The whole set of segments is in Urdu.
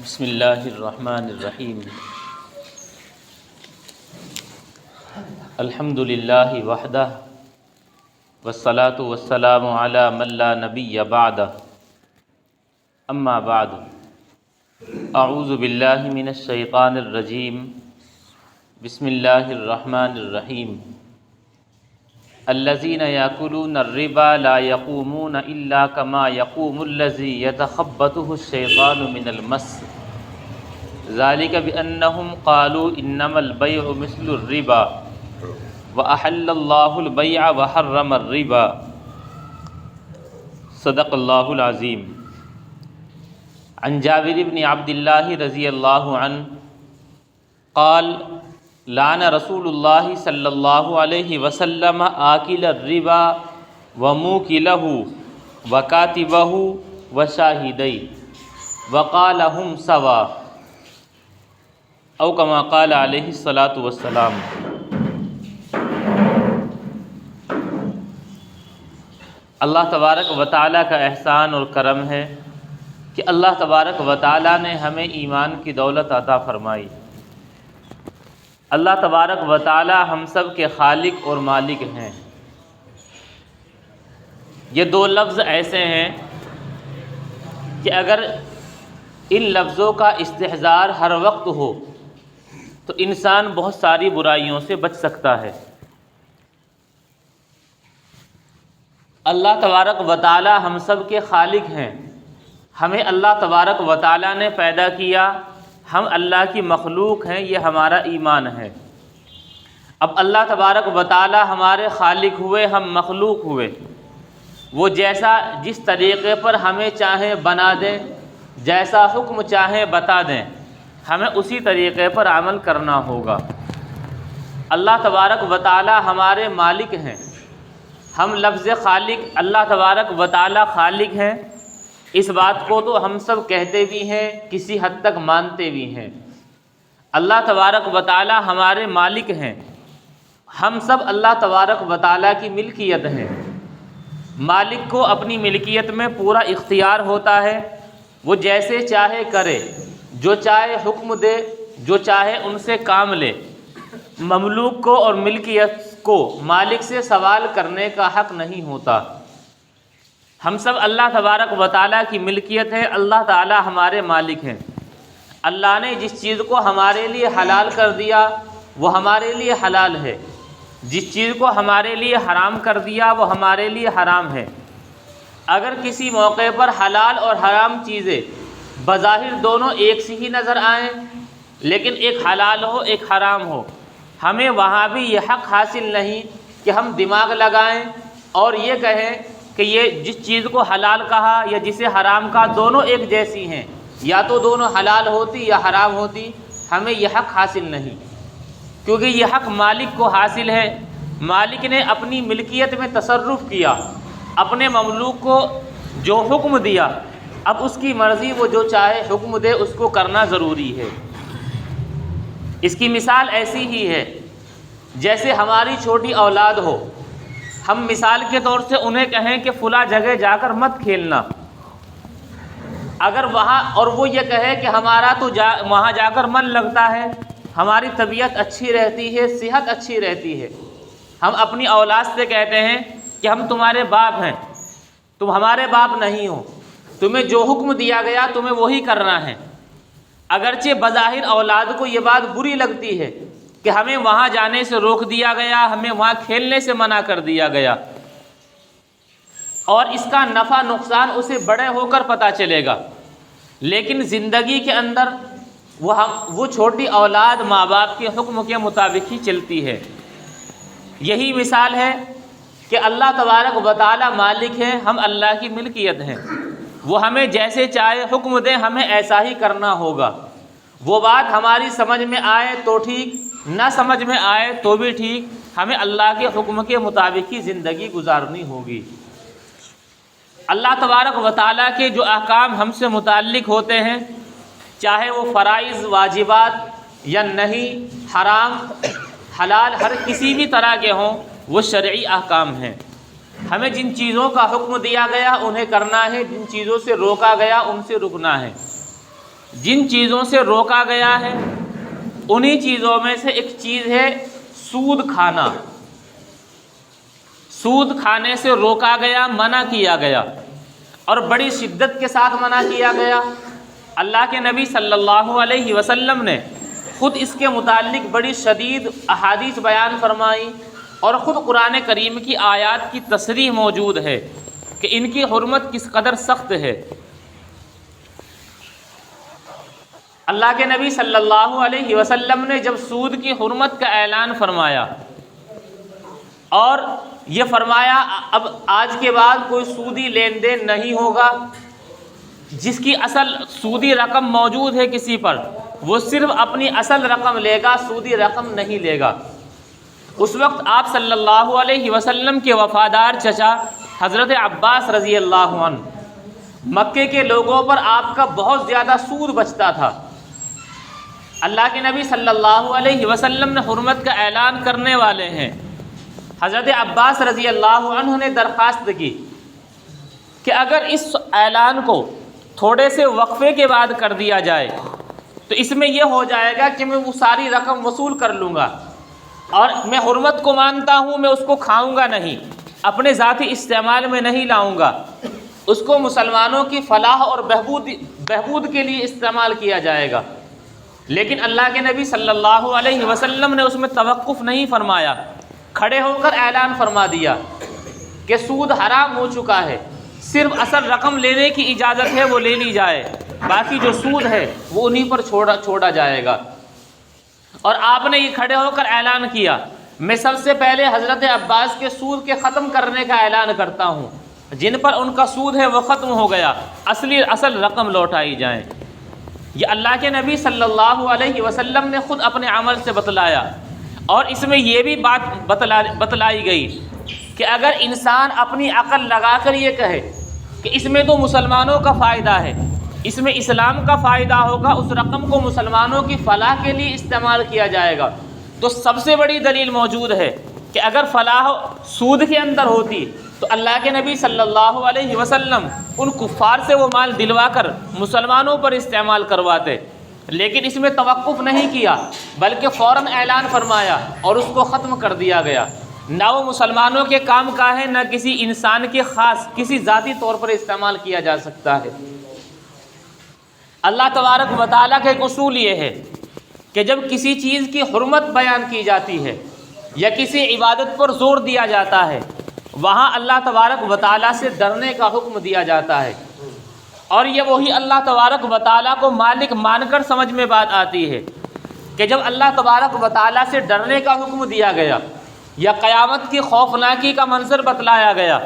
بسم اللہ الرحمن الرحیم الحمد للہ وحدہ والصلاة والسلام علی من لا نبی بعدہ اما بعد اعوذ باللہ من الشیطان الرجیم بسم اللہ الرحمن الرحیم الذین یاکلون الربا لا یقومون الا کما یقوم الذی یتخبطہ الشیطان من المس ذلک بأنہم قالوا انما البیع مثل الربا وأحل اللہ البیع وحرم الربا صدق اللہ العظیم۔ عن جابر بن عبد اللہ رضی اللہ عنہ قال لعن رسول اللہ صلی اللہ علیہ وسلم آکل الربا وموکلہ وکاتبہ وشاہدی وقال ہم سوا او کما قال علیہ الصلاۃ والسلام۔ اللہ تبارک و تعالیٰ کا احسان اور کرم ہے کہ اللہ تبارک و تعالیٰ نے ہمیں ایمان کی دولت عطا فرمائی۔ اللہ تبارک و تعالیٰ ہم سب کے خالق اور مالک ہیں۔ یہ دو لفظ ایسے ہیں کہ اگر ان لفظوں کا استحضار ہر وقت ہو تو انسان بہت ساری برائیوں سے بچ سکتا ہے۔ اللہ تبارک و تعالیٰ ہم سب کے خالق ہیں، ہمیں اللہ تبارک و تعالیٰ نے پیدا کیا، ہم اللہ کی مخلوق ہیں، یہ ہمارا ایمان ہے۔ اب اللہ تبارک و تعالیٰ ہمارے خالق ہوئے، ہم مخلوق ہوئے، وہ جس طریقے پر ہمیں چاہیں بنا دیں، جیسا حکم چاہیں بتا دیں، ہمیں اسی طریقے پر عمل کرنا ہوگا۔ اللہ تبارک و تعالیٰ ہمارے مالک ہیں، ہم لفظ خالق، اللہ تبارک و تعالیٰ خالق ہیں، اس بات کو تو ہم سب کہتے بھی ہیں، کسی حد تک مانتے بھی ہیں۔ اللہ تبارک و تعالیٰ ہمارے مالک ہیں، ہم سب اللہ تبارک و تعالیٰ کی ملکیت ہیں۔ مالک کو اپنی ملکیت میں پورا اختیار ہوتا ہے، وہ جیسے چاہے کرے، جو چاہے حکم دے، جو چاہے ان سے کام لے۔ مملوک کو اور ملکیت کو مالک سے سوال کرنے کا حق نہیں ہوتا۔ ہم سب اللہ تبارک و تعالیٰ کی ملکیت ہے، اللہ تعالیٰ ہمارے مالک ہیں۔ اللہ نے جس چیز کو ہمارے لیے حلال کر دیا وہ ہمارے لیے حلال ہے، جس چیز کو ہمارے لیے حرام کر دیا وہ ہمارے لیے حرام ہے۔ اگر کسی موقع پر حلال اور حرام چیزیں بظاہر دونوں ایک سی ہی نظر آئیں، لیکن ایک حلال ہو ایک حرام ہو، ہمیں وہاں بھی یہ حق حاصل نہیں کہ ہم دماغ لگائیں اور یہ کہیں کہ یہ جس چیز کو حلال کہا یا جسے حرام کہا دونوں ایک جیسی ہیں، یا تو دونوں حلال ہوتی یا حرام ہوتی، ہمیں یہ حق حاصل نہیں، کیونکہ یہ حق مالک کو حاصل ہے۔ مالک نے اپنی ملکیت میں تصرف کیا، اپنے مملوک کو جو حکم دیا، اب اس کی مرضی، وہ جو چاہے حکم دے، اس کو کرنا ضروری ہے۔ اس کی مثال ایسی ہی ہے جیسے ہماری چھوٹی اولاد ہو، ہم مثال کے طور سے انہیں کہیں کہ فلاں جگہ جا کر مت کھیلنا، اگر وہاں اور وہ یہ کہے کہ ہمارا تو وہاں جا کر من لگتا ہے، ہماری طبیعت اچھی رہتی ہے، صحت اچھی رہتی ہے، ہم اپنی اولاد سے کہتے ہیں کہ ہم تمہارے باپ ہیں، تم ہمارے باپ نہیں ہو، تمہیں جو حکم دیا گیا تمہیں وہی کرنا ہے۔ اگرچہ بظاہر اولاد کو یہ بات بری لگتی ہے کہ ہمیں وہاں جانے سے روک دیا گیا، ہمیں وہاں کھیلنے سے منع کر دیا گیا، اور اس کا نفع نقصان اسے بڑے ہو کر پتہ چلے گا، لیکن زندگی کے اندر وہ چھوٹی اولاد ماں باپ کے حکم کے مطابق ہی چلتی ہے۔ یہی مثال ہے کہ اللہ تبارک و تعالیٰ مالک ہیں، ہم اللہ کی ملکیت ہیں، وہ ہمیں جیسے چاہے حکم دیں، ہمیں ایسا ہی کرنا ہوگا۔ وہ بات ہماری سمجھ میں آئے تو ٹھیک، نہ سمجھ میں آئے تو بھی ٹھیک، ہمیں اللہ کے حکم کے مطابق ہی زندگی گزارنی ہوگی۔ اللہ تبارک و تعالیٰ کے جو احکام ہم سے متعلق ہوتے ہیں، چاہے وہ فرائض، واجبات یا نہیں، حرام، حلال، ہر کسی بھی طرح کے ہوں، وہ شرعی احکام ہیں۔ ہمیں جن چیزوں کا حکم دیا گیا انہیں کرنا ہے، جن چیزوں سے روکا گیا ان سے رکنا ہے۔ جن چیزوں سے روکا گیا ہے انہی چیزوں میں سے ایک چیز ہے سود کھانا۔ سود کھانے سے روکا گیا، منع کیا گیا، اور بڑی شدت کے ساتھ منع کیا گیا۔ اللہ کے نبی صلی اللہ علیہ وسلم نے خود اس کے متعلق بڑی شدید احادیث بیان فرمائی، اور خود قرآن کریم کی آیات کی تصریح موجود ہے کہ ان کی حرمت کس قدر سخت ہے۔ اللہ کے نبی صلی اللہ علیہ وسلم نے جب سود کی حرمت کا اعلان فرمایا اور یہ فرمایا اب آج کے بعد کوئی سودی لین دین نہیں ہوگا، جس کی اصل سودی رقم موجود ہے کسی پر وہ صرف اپنی اصل رقم لے گا، سودی رقم نہیں لے گا۔ اس وقت آپ صلی اللہ علیہ وسلم کے وفادار چچا حضرت عباس رضی اللہ عنہ، مکے کے لوگوں پر آپ کا بہت زیادہ سود بچتا تھا۔ اللہ کے نبی صلی اللہ علیہ وسلم نے حرمت کا اعلان کرنے والے ہیں، حضرت عباس رضی اللہ عنہ نے درخواست کی کہ اگر اس اعلان کو تھوڑے سے وقفے کے بعد کر دیا جائے تو اس میں یہ ہو جائے گا کہ میں وہ ساری رقم وصول کر لوں گا، اور میں حرمت کو مانتا ہوں، میں اس کو کھاؤں گا نہیں، اپنے ذاتی استعمال میں نہیں لاؤں گا، اس کو مسلمانوں کی فلاح اور بہبود کے لیے استعمال کیا جائے گا۔ لیکن اللہ کے نبی صلی اللہ علیہ وسلم نے اس میں توقف نہیں فرمایا، کھڑے ہو کر اعلان فرما دیا کہ سود حرام ہو چکا ہے، صرف اصل رقم لینے کی اجازت ہے وہ لے لی جائے، باقی جو سود ہے وہ انہی پر چھوڑا جائے گا۔ اور آپ نے یہ کھڑے ہو کر اعلان کیا، میں سب سے پہلے حضرت عباس کے سود کے ختم کرنے کا اعلان کرتا ہوں، جن پر ان کا سود ہے وہ ختم ہو گیا، اصل رقم لوٹائی جائیں۔ یہ اللہ کے نبی صلی اللہ علیہ وسلم نے خود اپنے عمل سے بتلایا، اور اس میں یہ بھی بات بتلائی گئی کہ اگر انسان اپنی عقل لگا کر یہ کہے کہ اس میں تو مسلمانوں کا فائدہ ہے، اس میں اسلام کا فائدہ ہوگا، اس رقم کو مسلمانوں کی فلاح کے لیے استعمال کیا جائے گا، تو سب سے بڑی دلیل موجود ہے کہ اگر فلاح سود کے اندر ہوتی تو اللہ کے نبی صلی اللہ علیہ وسلم ان کفار سے وہ مال دلوا کر مسلمانوں پر استعمال کرواتے، لیکن اس میں توقف نہیں کیا بلکہ فوراً اعلان فرمایا اور اس کو ختم کر دیا گیا۔ نہ وہ مسلمانوں کے کام کا ہے، نہ کسی انسان کے خاص کسی ذاتی طور پر استعمال کیا جا سکتا ہے۔ اللہ تبارک و تعالیٰ کا ایک اصول یہ ہے کہ جب کسی چیز کی حرمت بیان کی جاتی ہے یا کسی عبادت پر زور دیا جاتا ہے، وہاں اللہ تبارک و تعالیٰ سے ڈرنے کا حکم دیا جاتا ہے، اور یہ وہی اللہ تبارک و تعالیٰ کو مالک مان کر سمجھ میں بات آتی ہے کہ جب اللہ تبارک و تعالیٰ سے ڈرنے کا حکم دیا گیا یا قیامت کی خوفناکی کا منظر بتلایا گیا،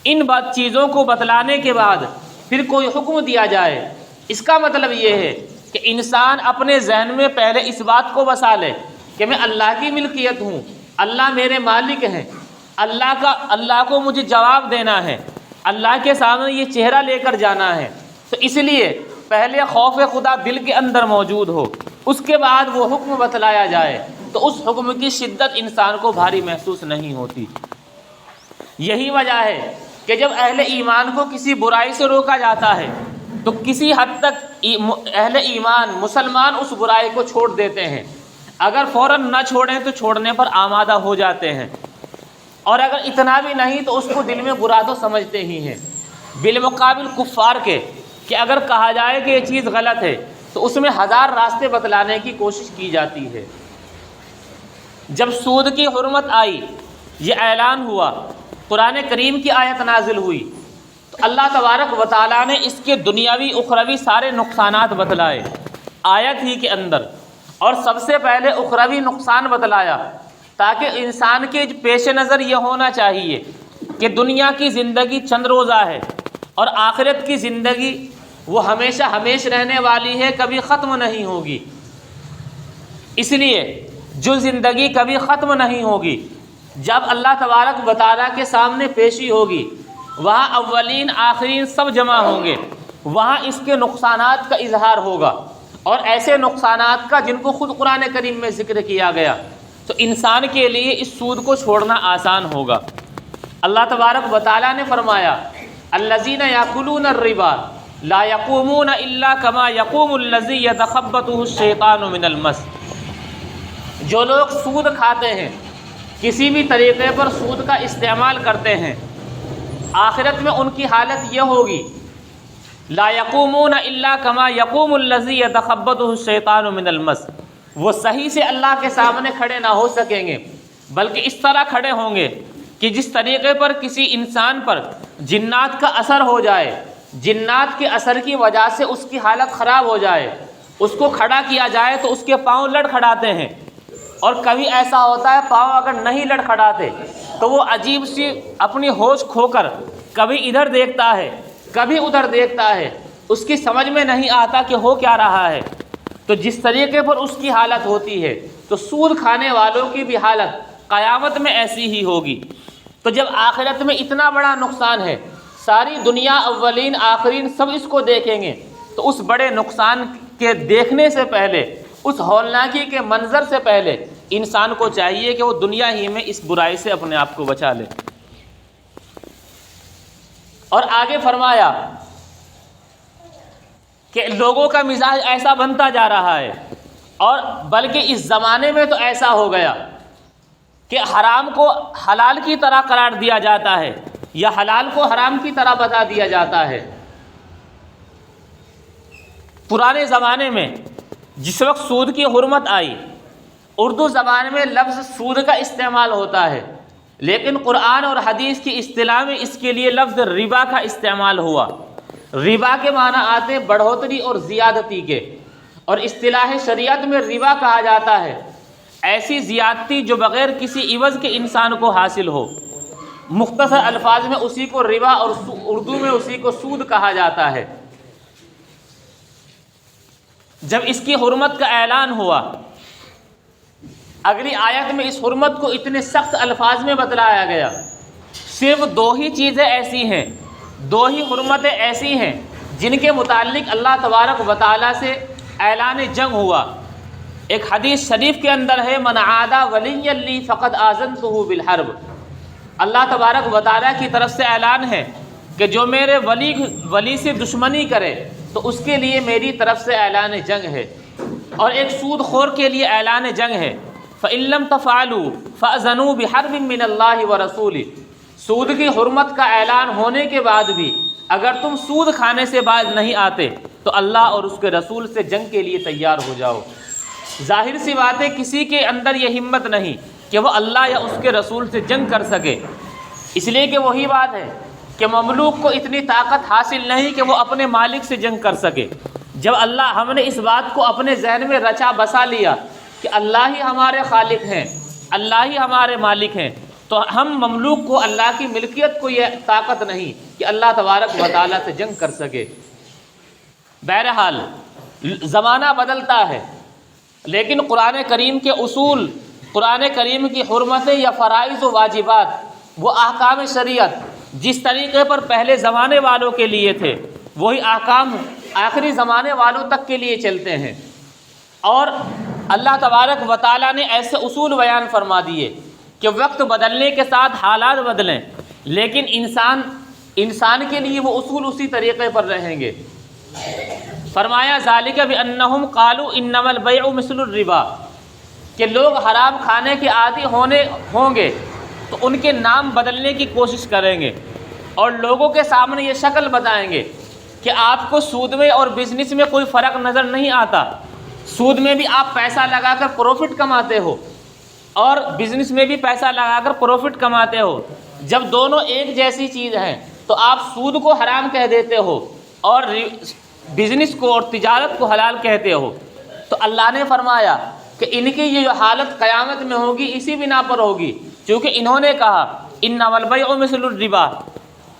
ان چیزوں کو بتلانے کے بعد پھر کوئی حکم دیا جائے، اس کا مطلب یہ ہے کہ انسان اپنے ذہن میں پہلے اس بات کو بسا لے کہ میں اللہ کی ملکیت ہوں، اللہ میرے مالک ہیں، اللہ کو مجھے جواب دینا ہے، اللہ کے سامنے یہ چہرہ لے کر جانا ہے، تو اس لیے پہلے خوف خدا دل کے اندر موجود ہو، اس کے بعد وہ حکم بتلایا جائے تو اس حکم کی شدت انسان کو بھاری محسوس نہیں ہوتی۔ یہی وجہ ہے کہ جب اہل ایمان کو کسی برائی سے روکا جاتا ہے تو کسی حد تک اہل ایمان مسلمان اس برائی کو چھوڑ دیتے ہیں، اگر فوراً نہ چھوڑیں تو چھوڑنے پر آمادہ ہو جاتے ہیں، اور اگر اتنا بھی نہیں تو اس کو دل میں برا تو سمجھتے ہی ہیں، بالمقابل کفار کے کہ اگر کہا جائے کہ یہ چیز غلط ہے تو اس میں ہزار راستے بتلانے کی کوشش کی جاتی ہے۔ جب سود کی حرمت آئی، یہ اعلان ہوا، قرآن کریم کی آیت نازل ہوئی، تو اللہ تبارک و تعالیٰ نے اس کے دنیاوی اخروی سارے نقصانات بتلائے آیت ہی کے اندر، اور سب سے پہلے اخروی نقصان بتلایا تاکہ انسان کے پیش نظر یہ ہونا چاہیے کہ دنیا کی زندگی چند روزہ ہے اور آخرت کی زندگی وہ ہمیشہ ہمیش رہنے والی ہے، کبھی ختم نہیں ہوگی۔ اس لیے جو زندگی کبھی ختم نہیں ہوگی، جب اللہ تبارک و تعالیٰ کے سامنے پیشی ہوگی، وہاں اولین آخرین سب جمع ہوں گے، وہاں اس کے نقصانات کا اظہار ہوگا، اور ایسے نقصانات کا جن کو خود قرآن کریم میں ذکر کیا گیا، تو انسان کے لیے اس سود کو چھوڑنا آسان ہوگا۔ اللہ تبارک و تعالیٰ نے فرمایا الذین یاکلون الربا لا یقومون الا کما یقوم الذی یتخبطہ الشیطان من المس۔ جو لوگ سود کھاتے ہیں، کسی بھی طریقے پر سود کا استعمال کرتے ہیں، آخرت میں ان کی حالت یہ ہوگی، لا یقومون الا کما یقوم الذی یتخبطہ الشیطان من المس، وہ صحیح سے اللہ کے سامنے کھڑے نہ ہو سکیں گے، بلکہ اس طرح کھڑے ہوں گے کہ جس طریقے پر کسی انسان پر جنات کا اثر ہو جائے، جنات کے اثر کی وجہ سے اس کی حالت خراب ہو جائے، اس کو کھڑا کیا جائے تو اس کے پاؤں لڑکھڑاتے ہیں، اور کبھی ایسا ہوتا ہے پاؤں اگر نہیں لڑکھڑاتے تو وہ عجیب سی اپنی ہوش کھو کر کبھی ادھر دیکھتا ہے کبھی ادھر دیکھتا ہے، اس کی سمجھ میں نہیں آتا کہ ہو کیا رہا ہے۔ تو جس طریقے پر اس کی حالت ہوتی ہے تو سود کھانے والوں کی بھی حالت قیامت میں ایسی ہی ہوگی۔ تو جب آخرت میں اتنا بڑا نقصان ہے، ساری دنیا اولین آخرین سب اس کو دیکھیں گے، تو اس بڑے نقصان کے دیکھنے سے پہلے، اس ہولناکی کے منظر سے پہلے انسان کو چاہیے کہ وہ دنیا ہی میں اس برائی سے اپنے آپ کو بچا لے۔ اور آگے فرمایا کہ لوگوں کا مزاج ایسا بنتا جا رہا ہے، اور بلکہ اس زمانے میں تو ایسا ہو گیا کہ حرام کو حلال کی طرح قرار دیا جاتا ہے، یا حلال کو حرام کی طرح بتا دیا جاتا ہے۔ پرانے زمانے میں جس وقت سود کی حرمت آئی، اردو زبان میں لفظ سود کا استعمال ہوتا ہے، لیکن قرآن اور حدیث کی اصطلاح میں اس کے لیے لفظ ربا کا استعمال ہوا۔ ربا کے معنی آتے ہیں بڑھوتری اور زیادتی کے، اور اصطلاح شریعت میں ربا کہا جاتا ہے ایسی زیادتی جو بغیر کسی عوض کے انسان کو حاصل ہو۔ مختصر الفاظ میں اسی کو ربا اور اردو میں اسی کو سود کہا جاتا ہے۔ جب اس کی حرمت کا اعلان ہوا، اگلی آیت میں اس حرمت کو اتنے سخت الفاظ میں بتلایا گیا۔ صرف دو ہی چیزیں ایسی ہیں، دو ہی حرمتیں ایسی ہیں جن کے متعلق اللہ تبارک و تعالیٰ سے اعلان جنگ ہوا۔ ایک حدیث شریف کے اندر ہے، من عادى وليا لي فقد آذنته بالحرب۔ اللہ تبارک و تعالیٰ کی طرف سے اعلان ہے کہ جو میرے ولی سے دشمنی کرے تو اس کے لیے میری طرف سے اعلان جنگ ہے، اور ایک سود خور کے لیے اعلان جنگ ہے، فَإِن لَّمْ تَفْعَلُوا فَأْذَنُوا بِحَرْبٍ مِّنَ اللَّهِ وَرَسُولِهِ۔ سود کی حرمت کا اعلان ہونے کے بعد بھی اگر تم سود کھانے سے باز نہیں آتے تو اللہ اور اس کے رسول سے جنگ کے لیے تیار ہو جاؤ۔ ظاہر سی بات ہے کسی کے اندر یہ ہمت نہیں کہ وہ اللہ یا اس کے رسول سے جنگ کر سکے، اس لیے کہ وہی بات ہے کہ مملوک کو اتنی طاقت حاصل نہیں کہ وہ اپنے مالک سے جنگ کر سکے۔ جب ہم نے اس بات کو اپنے ذہن میں رچا بسا لیا کہ اللہ ہی ہمارے خالق ہیں، اللہ ہی ہمارے مالک ہیں، تو ہم مملوک کو، اللہ کی ملکیت کو یہ طاقت نہیں کہ اللہ تبارک و تعالیٰ سے جنگ کر سکے۔ بہرحال زمانہ بدلتا ہے، لیکن قرآن کریم کے اصول، قرآن کریم کی حرمتیں یا فرائض و واجبات، وہ احکام شریعت جس طریقے پر پہلے زمانے والوں کے لیے تھے وہی احکام آخری زمانے والوں تک کے لیے چلتے ہیں۔ اور اللہ تبارک و تعالیٰ نے ایسے اصول بیان فرما دیے کہ وقت بدلنے کے ساتھ حالات بدلیں، لیکن انسان کے لیے وہ اصول اسی طریقے پر رہیں گے۔ فرمایا ذالک بانہم قالوا انما البیع مثل الربا، کہ لوگ حرام کھانے کے عادی ہوں گے تو ان کے نام بدلنے کی کوشش کریں گے، اور لوگوں کے سامنے یہ شکل بتائیں گے کہ آپ کو سود میں اور بزنس میں کوئی فرق نظر نہیں آتا۔ سود میں بھی آپ پیسہ لگا کر پروفٹ کماتے ہو، اور بزنس میں بھی پیسہ لگا کر پروفٹ کماتے ہو۔ جب دونوں ایک جیسی چیز ہیں تو آپ سود کو حرام کہہ دیتے ہو اور بزنس کو اور تجارت کو حلال کہتے ہو۔ تو اللہ نے فرمایا کہ ان کی یہ جو حالت قیامت میں ہوگی اسی بنا پر ہوگی، کیونکہ انہوں نے کہا انما البیع مثل الربا،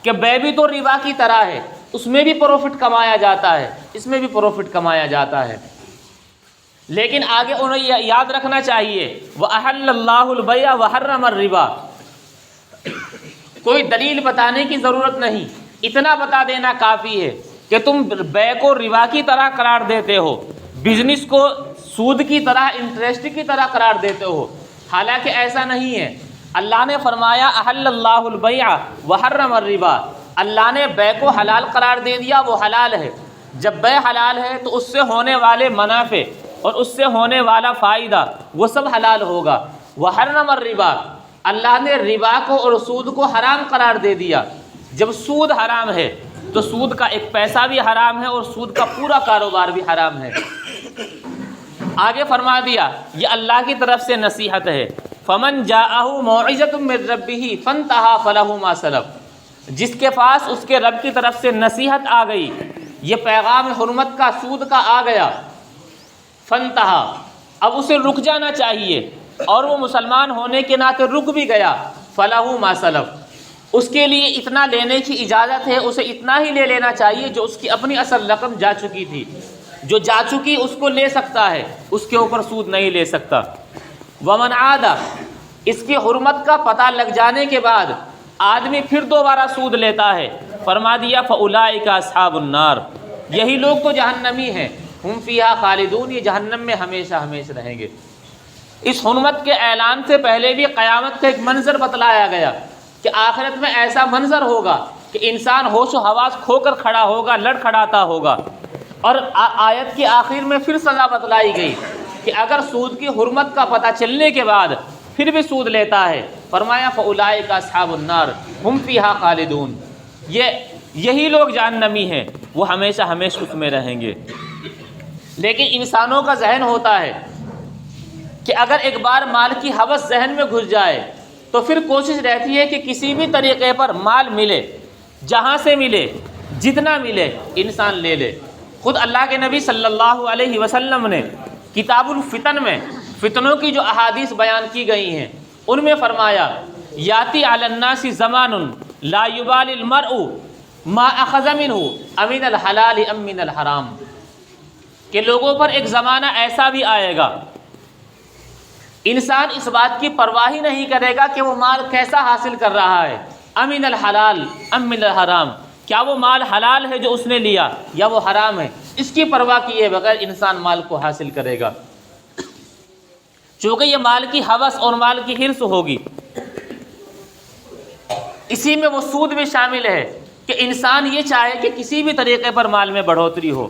کہ بے بھی تو ربا کی طرح ہے، اس میں بھی پروفٹ کمایا جاتا ہے، اس میں بھی پروفٹ کمایا جاتا ہے۔ لیکن آگے انہیں یاد رکھنا چاہیے وَأَحَلَّ اللَّهُ الْبَيْعَ وَحَرَّمَ الرِّبَا، کوئی دلیل بتانے کی ضرورت نہیں، اتنا بتا دینا کافی ہے کہ تم بے کو ربا کی طرح قرار دیتے ہو، بزنس کو سود کی طرح، انٹرسٹ کی طرح قرار دیتے ہو، حالانکہ ایسا نہیں ہے۔ اللہ نے فرمایا احل اللہ البیع وحرم الربا، اللہ نے بے کو حلال قرار دے دیا، وہ حلال ہے۔ جب بے حلال ہے تو اس سے ہونے والے منافع اور اس سے ہونے والا فائدہ وہ سب حلال ہوگا۔ وحرم الربا، اللہ نے ربا کو اور سود کو حرام قرار دے دیا۔ جب سود حرام ہے تو سود کا ایک پیسہ بھی حرام ہے اور سود کا پورا کاروبار بھی حرام ہے۔ آگے فرما دیا یہ اللہ کی طرف سے نصیحت ہے، فمن جاءہ موعظۃ من ربہ فانتہی فلہ ما سلف، جس کے پاس اس کے رب کی طرف سے نصیحت آ گئی، یہ پیغام حرمت کا سود کا آ گیا، فانتہی، اب اسے رک جانا چاہیے، اور وہ مسلمان ہونے کے ناطے رک بھی گیا، فلہ ما سلف، اس کے لیے اتنا لینے کی اجازت ہے، اسے اتنا ہی لے لینا چاہیے جو اس کی اپنی اصل رقم جا چکی تھی، جو جا چکی اس کو لے سکتا ہے، اس کے اوپر سود نہیں لے سکتا۔ ومن عاد، اس کی حرمت کا پتہ لگ جانے کے بعد آدمی پھر دوبارہ سود لیتا ہے، فرما دیا فاولئک اصحاب النار، یہی لوگ تو جہنمی ہیں، ہم فیہا خالدون، یہ جہنم میں ہمیشہ ہمیشہ رہیں گے۔ اس حرمت کے اعلان سے پہلے بھی قیامت کا ایک منظر بتلایا گیا کہ آخرت میں ایسا منظر ہوگا کہ انسان ہوش و حواس کھو کر کھڑا ہوگا، لڑکھڑاتا ہوگا، اور آیت کی آخر میں پھر سزا بتلائی گئی کہ اگر سود کی حرمت کا پتہ چلنے کے بعد پھر بھی سود لیتا ہے، فرمایا فاولئک اصحاب النار ہم فیہا خالدون، یہی لوگ جہنمی ہیں، وہ ہمیشہ ہمیشہ اس میں رہیں گے۔ لیکن انسانوں کا ذہن ہوتا ہے کہ اگر ایک بار مال کی ہوس ذہن میں گھس جائے تو پھر کوشش رہتی ہے کہ کسی بھی طریقے پر مال ملے، جہاں سے ملے، جتنا ملے انسان لے لے۔ خود اللہ کے نبی صلی اللہ علیہ وسلم نے کتاب الفتن میں فتنوں کی جو احادیث بیان کی گئی ہیں ان میں فرمایا یاتی علی الناس زمان لا یبالی المرء ما اخذ منہ امن الحلال ام من الحرام، کہ لوگوں پر ایک زمانہ ایسا بھی آئے گا انسان اس بات کی پرواہ ہی نہیں کرے گا کہ وہ مال کیسا حاصل کر رہا ہے، امن الحلال ام من الحرام، کیا وہ مال حلال ہے جو اس نے لیا یا وہ حرام ہے، اس کی پرواہ کیے بغیر انسان مال کو حاصل کرے گا، چونکہ یہ مال کی ہوس اور مال کی حرص ہوگی۔ اسی میں وہ سود بھی شامل ہے کہ انسان یہ چاہے کہ کسی بھی طریقے پر مال میں بڑھوتری ہو۔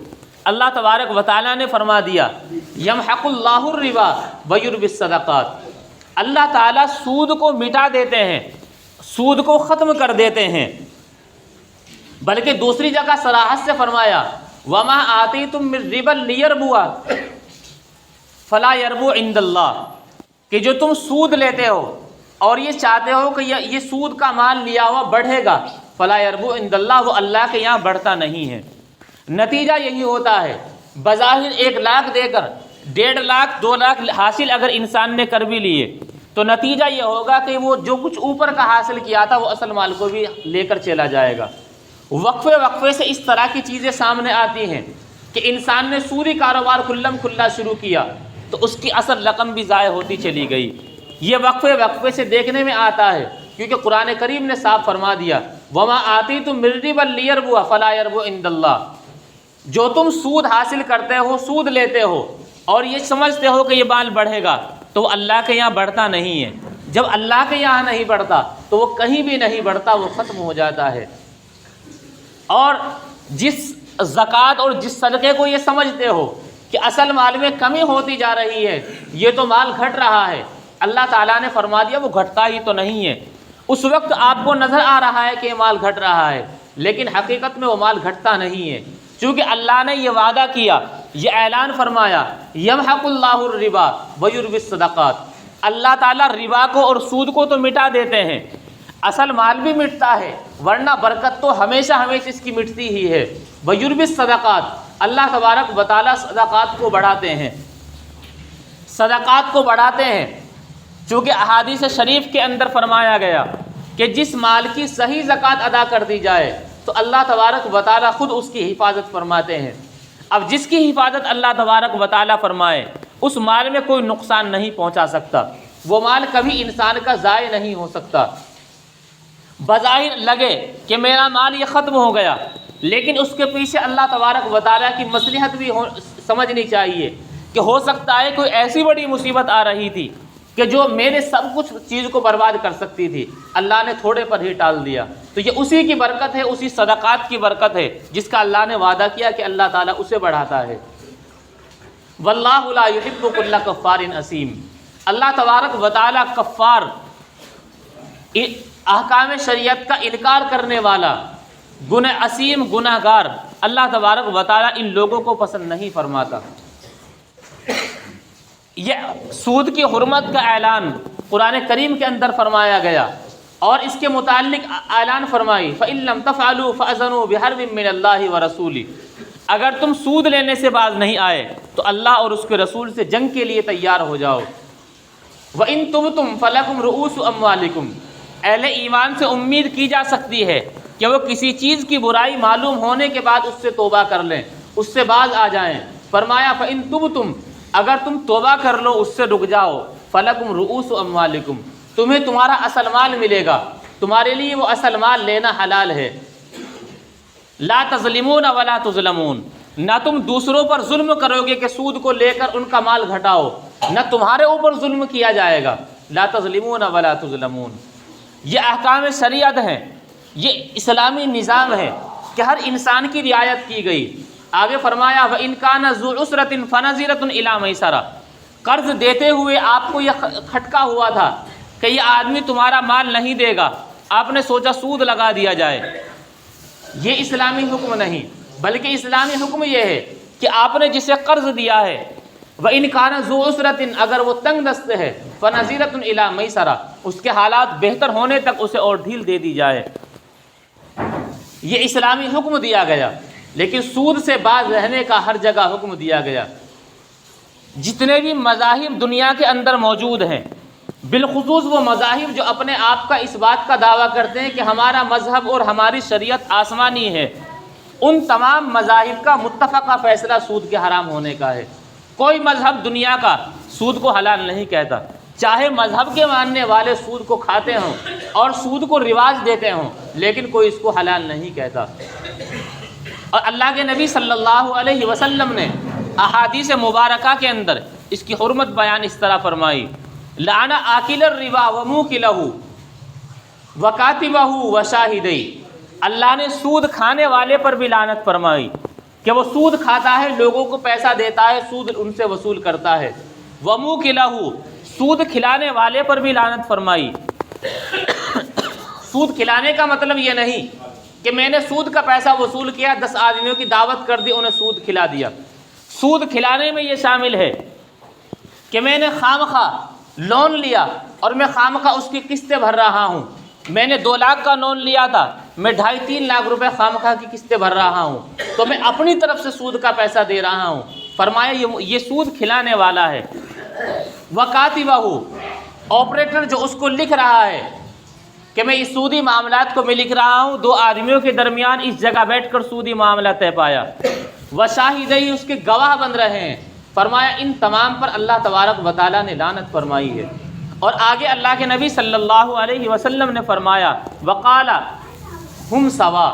اللہ تبارک و تعالیٰ نے فرما دیا یمحق اللہ الربا ویربی الصدقات، اللہ تعالیٰ سود کو مٹا دیتے ہیں، سود کو ختم کر دیتے ہیں، بلکہ دوسری جگہ صراحت سے فرمایا وما آتیتم من ربا لیربوا فلا یربو عند اللہ، کہ جو تم سود لیتے ہو اور یہ چاہتے ہو کہ یہ سود کا مال لیا ہوا بڑھے گا، فلا یربو عند اللہ، وہ اللہ کے یہاں بڑھتا نہیں ہے۔ نتیجہ یہی ہوتا ہے بظاہر 1 لاکھ دے کر 1.5 لاکھ 2 لاکھ حاصل اگر انسان نے کر بھی لیے تو نتیجہ یہ ہوگا کہ وہ جو کچھ اوپر کا حاصل کیا تھا وہ اصل مال کو بھی لے کر چلا جائے گا۔ وقفے وقفے سے اس طرح کی چیزیں سامنے آتی ہیں کہ انسان نے سودی کاروبار کھلم کھلا شروع کیا تو اس کی اصل رقم بھی ضائع ہوتی چلی گئی۔ یہ وقفے وقفے سے دیکھنے میں آتا ہے کیونکہ قرآن کریم نے صاف فرما دیا وما آتیتم من ربا لیربوا فلا یربو عند اللہ، جو تم سود حاصل کرتے ہو، سود لیتے ہو اور یہ سمجھتے ہو کہ یہ مال بڑھے گا تو وہ اللہ کے یہاں بڑھتا نہیں ہے۔ جب اللہ کے یہاں نہیں بڑھتا تو وہ کہیں بھی نہیں بڑھتا، وہ ختم ہو جاتا ہے۔ اور جس زکوٰۃ اور جس صدقے کو یہ سمجھتے ہو کہ اصل مال میں کمی ہوتی جا رہی ہے، یہ تو مال گھٹ رہا ہے، اللہ تعالیٰ نے فرما دیا وہ گھٹتا ہی تو نہیں ہے۔ اس وقت آپ کو نظر آ رہا ہے کہ یہ مال گھٹ رہا ہے، لیکن حقیقت میں وہ مال گھٹتا نہیں ہے، چونکہ اللہ نے یہ وعدہ کیا، یہ اعلان فرمایا یمحق اللہ الربا ویربی الصدقات، اللہ تعالیٰ ربا کو اور سود کو تو مٹا دیتے ہیں، اصل مال بھی مٹتا ہے، ورنہ برکت تو ہمیشہ ہمیشہ اس کی مٹتی ہی ہے۔ ویربی الصدقات، اللہ تبارک و تعالیٰ صدقات کو بڑھاتے ہیں، صدقات کو بڑھاتے ہیں، چونکہ احادیث شریف کے اندر فرمایا گیا کہ جس مال کی صحیح زکوٰۃ ادا کر دی جائے تو اللہ تبارک و تعالیٰ خود اس کی حفاظت فرماتے ہیں۔ اب جس کی حفاظت اللہ تبارک و تعالیٰ فرمائے اس مال میں کوئی نقصان نہیں پہنچا سکتا، وہ مال کبھی انسان کا ضائع نہیں ہو سکتا۔ بظاہر لگے کہ میرا مال یہ ختم ہو گیا، لیکن اس کے پیچھے اللہ تبارک و تعالیٰ کی مصلحت بھی سمجھنی چاہیے کہ ہو سکتا ہے کوئی ایسی بڑی مصیبت آ رہی تھی کہ جو میرے سب کچھ چیز کو برباد کر سکتی تھی اللہ نے تھوڑے پر ہی ٹال دیا۔ تو یہ اسی کی برکت ہے، اسی صدقات کی برکت ہے جس کا اللہ نے وعدہ کیا کہ اللہ تعالیٰ اسے بڑھاتا ہے۔ واللہ لا یحب کل کفار اثیم، اللہ تبارک و تعالیٰ کفار، احکام شریعت کا انکار کرنے والا، عظیم گناہ گار، اللہ تبارک و تعالیٰ ان لوگوں کو پسند نہیں فرماتا۔ یہ سود کی حرمت کا اعلان قرآن کریم کے اندر فرمایا گیا، اور اس کے متعلق اعلان فرمائی فَإِن لَّمْ تَفْعَلُوا فَأَذَنُوا بِحَرْبٍ مِّنَ اللَّهِ وَرَسُولِهِ، اگر تم سود لینے سے باز نہیں آئے تو اللہ اور اس کے رسول سے جنگ کے لیے تیار ہو جاؤ۔ وَإِن تُبْتُمْ فَلَكُمْ رُءُوسُ أَمْوَالِكُمْ، اہل ایمان سے امید کی جا سکتی ہے کہ وہ کسی چیز کی برائی معلوم ہونے کے بعد اس سے توبہ کر لیں، اس سے باز آ جائیں۔ فرمایا فَإِن تُبْتُمْ، اگر تم توبہ کر لو، اس سے رک جاؤ، فَلَكُمْ رُءُوسُ أَمْوَالِكُمْ، تمہیں تمہارا اصل مال ملے گا، تمہارے لیے وہ اصل مال لینا حلال ہے۔ لا تظلمون ولا تظلمون، نہ تم دوسروں پر ظلم کرو گے کہ سود کو لے کر ان کا مال گھٹاؤ، نہ تمہارے اوپر ظلم کیا جائے گا۔ لا تظلمون ولا تظلمون، یہ احکام شریعت ہیں، یہ اسلامی نظام ہے کہ ہر انسان کی رعایت کی گئی۔ آگے فرمایا وَإِن كَانَ ذُو عُسْرَةٍ فَنَظِرَةٌ إِلَىٰ مَيْسَرَةٍ، قرض دیتے ہوئے آپ کو یہ کھٹکا ہوا تھا کہ یہ آدمی تمہارا مال نہیں دے گا، آپ نے سوچا سود لگا دیا جائے، یہ اسلامی حکم نہیں، بلکہ اسلامی حکم یہ ہے کہ آپ نے جسے قرض دیا ہے وَإِن كَانَ ذُو عُسْرَةٍ، اگر وہ تنگ دست ہے، فَنَظِرَةٌ إِلَىٰ مَيْسَرَةٍ، اس کے حالات بہتر ہونے تک اسے اور ڈھیل دے دی جائے، یہ اسلامی حکم دیا گیا۔ لیکن سود سے باز رہنے کا ہر جگہ حکم دیا گیا۔ جتنے بھی مذاہب دنیا کے اندر موجود ہیں، بالخصوص وہ مذاہب جو اپنے آپ کا اس بات کا دعویٰ کرتے ہیں کہ ہمارا مذہب اور ہماری شریعت آسمانی ہے، ان تمام مذاہب کا متفقہ فیصلہ سود کے حرام ہونے کا ہے۔ کوئی مذہب دنیا کا سود کو حلال نہیں کہتا، چاہے مذہب کے ماننے والے سود کو کھاتے ہوں اور سود کو رواج دیتے ہوں، لیکن کوئی اس کو حلال نہیں کہتا۔ اور اللہ کے نبی صلی اللہ علیہ وسلم نے احادیث مبارکہ کے اندر اس کی حرمت بیان اس طرح فرمائی، لعن آکل الربا وموکلہ وکاتبہ وشاہدی، اللہ نے سود کھانے والے پر بھی لعنت فرمائی کہ وہ سود کھاتا ہے، لوگوں کو پیسہ دیتا ہے، سود ان سے وصول کرتا ہے، وموکلہ، سود کھلانے والے پر بھی لعنت فرمائی۔ سود کھلانے کا مطلب یہ نہیں کہ میں نے سود کا پیسہ وصول کیا، 10 آدمیوں کی دعوت کر دی، انہیں سود کھلا دیا۔ سود کھلانے میں یہ شامل ہے کہ میں نے خامخواہ لون لیا اور میں خامخواہ اس کی قسطیں بھر رہا ہوں، میں نے 2 لاکھ کا لون لیا تھا، میں 2.5-3 لاکھ روپے خامخواہ کی قسطیں بھر رہا ہوں، تو میں اپنی طرف سے سود کا پیسہ دے رہا ہوں۔ فرمایا یہ سود کھلانے والا ہے۔ وکاتبہ، آپریٹر جو اس کو لکھ رہا ہے کہ میں اس سودی معاملات کو میں لکھ رہا ہوں، 2 آدمیوں کے درمیان اس جگہ بیٹھ کر سودی معاملہ طے پایا، وشاہدی، اس کے گواہ بن رہے ہیں۔ فرمایا ان تمام پر اللہ تبارک و تعالیٰ نے لعنت فرمائی ہے۔ اور آگے اللہ کے نبی صلی اللہ علیہ وسلم نے فرمایا وقال ہم سوا،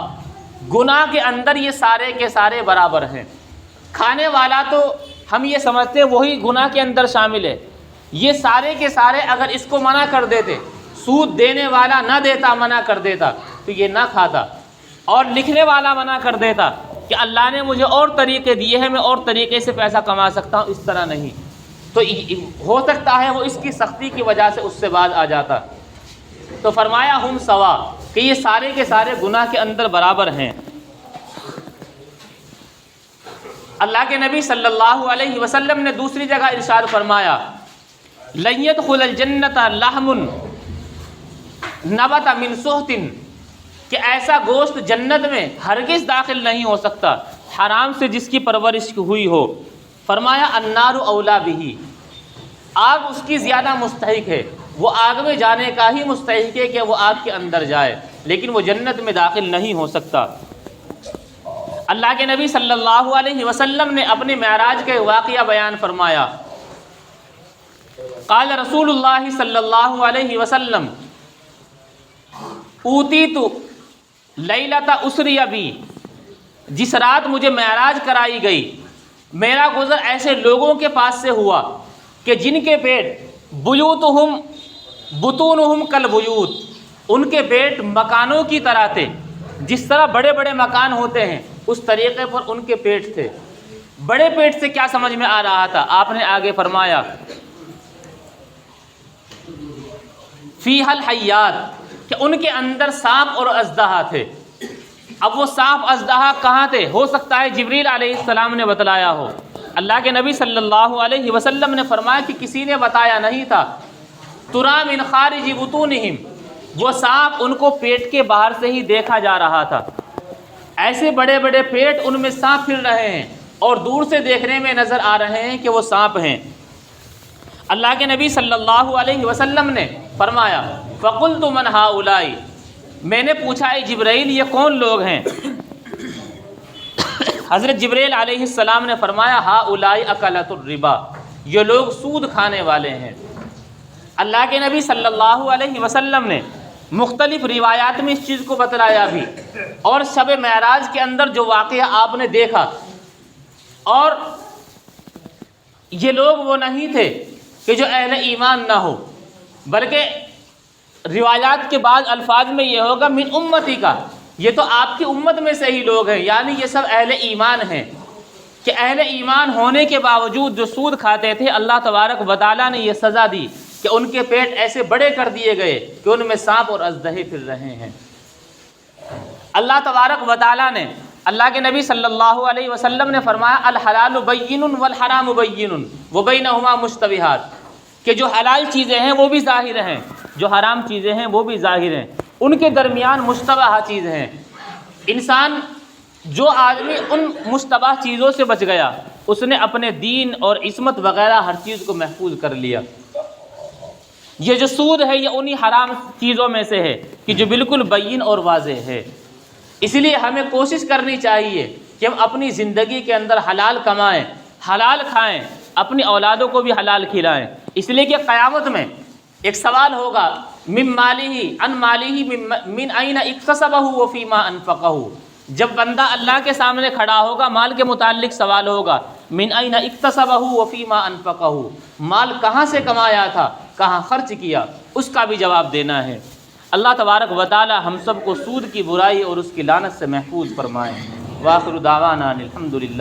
گناہ کے اندر یہ سارے کے سارے برابر ہیں۔ کھانے والا تو ہم یہ سمجھتے ہیں وہی گناہ کے اندر شامل ہے، یہ سارے کے سارے اگر اس کو منع کر دیتے، سود دینے والا نہ دیتا، منع کر دیتا تو یہ نہ کھاتا، اور لکھنے والا منع کر دیتا کہ اللہ نے مجھے اور طریقے دیے ہیں، میں اور طریقے سے پیسہ کما سکتا ہوں، اس طرح نہیں، تو ہو سکتا ہے وہ اس کی سختی کی وجہ سے اس سے باز آ جاتا۔ تو فرمایا ہم سوا، کہ یہ سارے کے سارے گناہ کے اندر برابر ہیں۔ اللہ کے نبی صلی اللہ علیہ وسلم نے دوسری جگہ ارشاد فرمایا لن يدخل الجنة لحم نبت من سحت، کہ ایسا گوشت جنت میں ہرگز داخل نہیں ہو سکتا حرام سے جس کی پرورش ہوئی ہو۔ فرمایا النار اولا بہ، آگ اس کی زیادہ مستحق ہے، وہ آگ میں جانے کا ہی مستحق ہے کہ وہ آگ کے اندر جائے، لیکن وہ جنت میں داخل نہیں ہو سکتا۔ اللہ کے نبی صلی اللہ علیہ وسلم نے اپنے معراج کا واقعہ بیان فرمایا، قال رسول اللہ صلی اللہ علیہ وسلم اوتیت لیلۃ اسری بی، جس رات مجھے معراج کرائی گئی، میرا گزر ایسے لوگوں کے پاس سے ہوا کہ جن کے پیٹ بیوتہم بطونہم کالبیوت، ان کے پیٹ مکانوں کی طرح تھے، جس طرح بڑے بڑے مکان ہوتے ہیں اس طریقے پر ان کے پیٹ تھے۔ بڑے پیٹ سے کیا سمجھ میں آ رہا تھا؟ آپ نے آگے فرمایا فیہا الحیات، کہ ان کے اندر سانپ اور اژدہا تھے۔ اب وہ سانپ اژدہا کہاں تھے؟ ہو سکتا ہے جبریل علیہ السلام نے بتلایا ہو۔ اللہ کے نبی صلی اللہ علیہ وسلم نے فرمایا کہ کسی نے بتایا نہیں تھا۔ ترا من خارج بطونہم، وہ سانپ ان کو پیٹ کے باہر سے ہی دیکھا جا رہا تھا۔ ایسے بڑے بڑے پیٹ، ان میں سانپ پھر رہے ہیں اور دور سے دیکھنے میں نظر آ رہے ہیں کہ وہ سانپ ہیں۔ اللہ کے نبی صلی اللہ علیہ وسلم نے فرمایا فَقُلْتُ مَنْ هَؤُلَاءِ، میں نے پوچھا اے جبرائیل یہ کون لوگ ہیں؟ حضرت جبرائیل علیہ السلام نے فرمایا هَؤُلَاءِ أَكَلَةُ الرِّبَا، یہ لوگ سود کھانے والے ہیں۔ اللہ کے نبی صلی اللہ علیہ وسلم نے مختلف روایات میں اس چیز کو بتلایا بھی، اور شب معراج کے اندر جو واقعہ آپ نے دیکھا، اور یہ لوگ وہ نہیں تھے کہ جو اہل ایمان نہ ہو، بلکہ روایات کے بعض الفاظ میں یہ ہوگا من امتی کا، یہ تو آپ کی امت میں سے ہی لوگ ہیں، یعنی یہ سب اہل ایمان ہیں، کہ اہل ایمان ہونے کے باوجود جو سود کھاتے تھے اللہ تبارک و تعالیٰ نے یہ سزا دی کہ ان کے پیٹ ایسے بڑے کر دیے گئے کہ ان میں سانپ اور اژدہے پھر رہے ہیں۔ اللہ تبارک و تعالیٰ نے، اللہ کے نبی صلی اللہ علیہ وسلم نے فرمایا الحلال بین والحرام بین وبینہما مشتبہات، کہ جو حلال چیزیں ہیں وہ بھی ظاہر ہیں، جو حرام چیزیں ہیں وہ بھی ظاہر ہیں، ان کے درمیان مشتبہ چیز ہیں۔ انسان، جو آدمی ان مشتبہ چیزوں سے بچ گیا، اس نے اپنے دین اور عصمت وغیرہ ہر چیز کو محفوظ کر لیا۔ یہ جو سود ہے یہ انہی حرام چیزوں میں سے ہے کہ جو بالکل بین اور واضح ہے۔ اس لیے ہمیں کوشش کرنی چاہیے کہ ہم اپنی زندگی کے اندر حلال کمائیں، حلال کھائیں، اپنی اولادوں کو بھی حلال کھلائیں، اس لیے کہ قیامت میں ایک سوال ہوگا من مالہ عن مالہ من این اکتسبہ وفیما انفقہ۔ جب بندہ اللہ کے سامنے کھڑا ہوگا مال کے متعلق سوال ہوگا من این اکتسبہ وفیما انفقہ، مال کہاں سے کمایا تھا، کہاں خرچ کیا، اس کا بھی جواب دینا ہے۔ اللہ تبارک و تعالی ہم سب کو سود کی برائی اور اس کی لعنت سے محفوظ فرمائے۔ وآخر دعوانا الحمدللہ۔